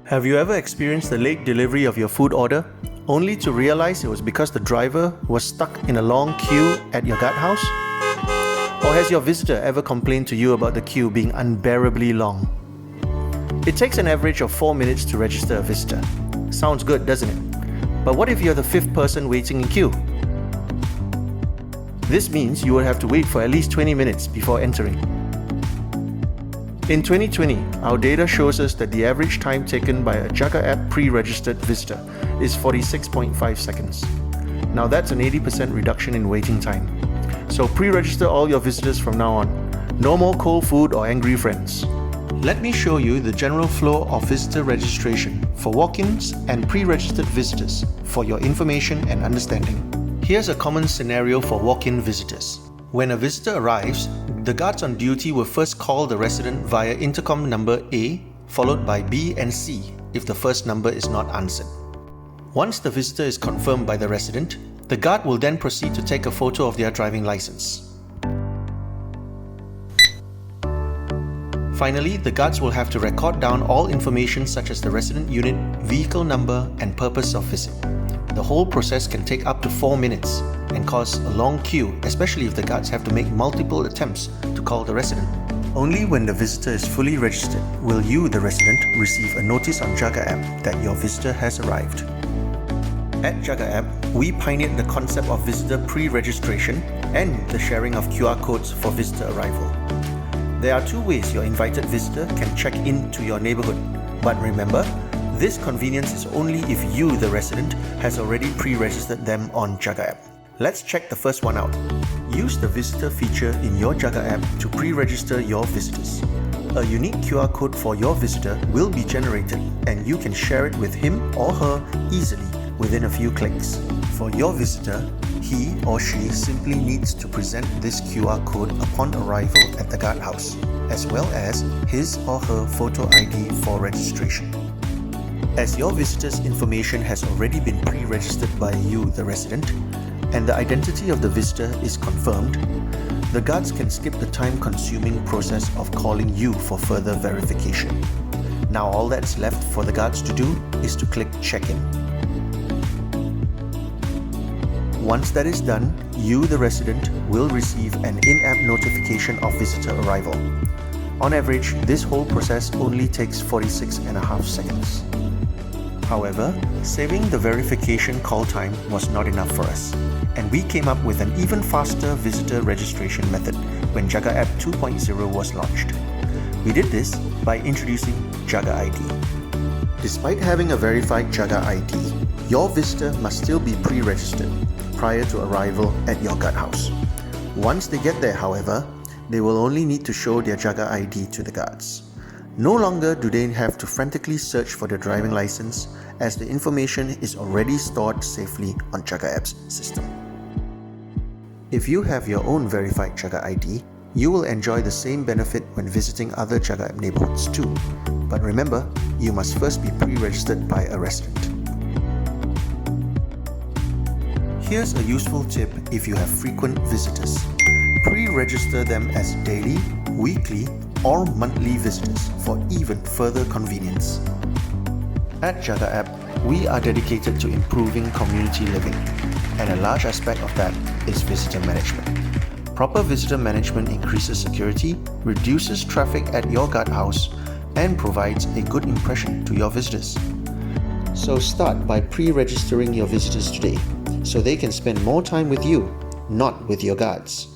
Have you ever experienced the late delivery of your food order, only to realize it was because the driver was stuck in a long queue at your guardhouse? Or has your visitor ever complained to you about the queue being unbearably long? It takes an average of 4 minutes to register a visitor. Sounds good, doesn't it? But what if you're the 5th person waiting in queue? This means you will have to wait for at least 20 minutes before entering. In 2020, our data shows us that the average time taken by a JaGaApp pre-registered visitor is 46.5 seconds. Now that's an 80% reduction in waiting time. So pre-register all your visitors from now on. No more cold food or angry friends. Let me show you the general flow of visitor registration for walk-ins and pre-registered visitors for your information and understanding. Here's a common scenario for walk-in visitors. When a visitor arrives, the guards on duty will first call the resident via intercom number A, followed by B and C if the first number is not answered. Once the visitor is confirmed by the resident, the guard will then proceed to take a photo of their driving license. Finally, the guards will have to record down all information such as the resident unit, vehicle number, and purpose of visit. The whole process can take up to 4 minutes and cause a long queue, especially if the guards have to make multiple attempts to call the resident. Only when the visitor is fully registered will you, the resident, receive a notice on JaGaApp that your visitor has arrived. At JaGaApp, we pioneered the concept of visitor pre-registration and the sharing of QR codes for visitor arrival. There are 2 ways your invited visitor can check into your neighborhood, but remember, this convenience is only if you, the resident, has already pre-registered them on JaGaApp. Let's check the first one out. Use the visitor feature in your JaGaApp to pre-register your visitors. A unique QR code for your visitor will be generated and you can share it with him or her easily within a few clicks. For your visitor, he or she simply needs to present this QR code upon arrival at the guardhouse, as well as his or her photo ID for registration. As your visitor's information has already been pre-registered by you, the resident, and the identity of the visitor is confirmed, the guards can skip the time-consuming process of calling you for further verification. Now all that's left for the guards to do is to click check-in. Once that is done, you, the resident, will receive an in-app notification of visitor arrival. On average, this whole process only takes 46.5 seconds. However, saving the verification call time was not enough for us, and we came up with an even faster visitor registration method when JaGaApp 2.0 was launched. We did this by introducing JaGaID. Despite having a verified JaGaID, your visitor must still be pre-registered prior to arrival at your guardhouse. Once they get there, however, they will only need to show their JaGaID to the guards. No longer do they have to frantically search for their driving license, as the information is already stored safely on JaGaApp's system. If you have your own verified JaGaID, you will enjoy the same benefit when visiting other JaGaApp neighborhoods too. But remember, you must first be pre-registered by a resident. Here's a useful tip if you have frequent visitors. Pre-register them as daily, weekly, or monthly visitors for even further convenience. At JaGaApp, we are dedicated to improving community living, and a large aspect of that is visitor management. Proper visitor management increases security, reduces traffic at your guardhouse, and provides a good impression to your visitors. So start by pre-registering your visitors today, so they can spend more time with you, not with your guards.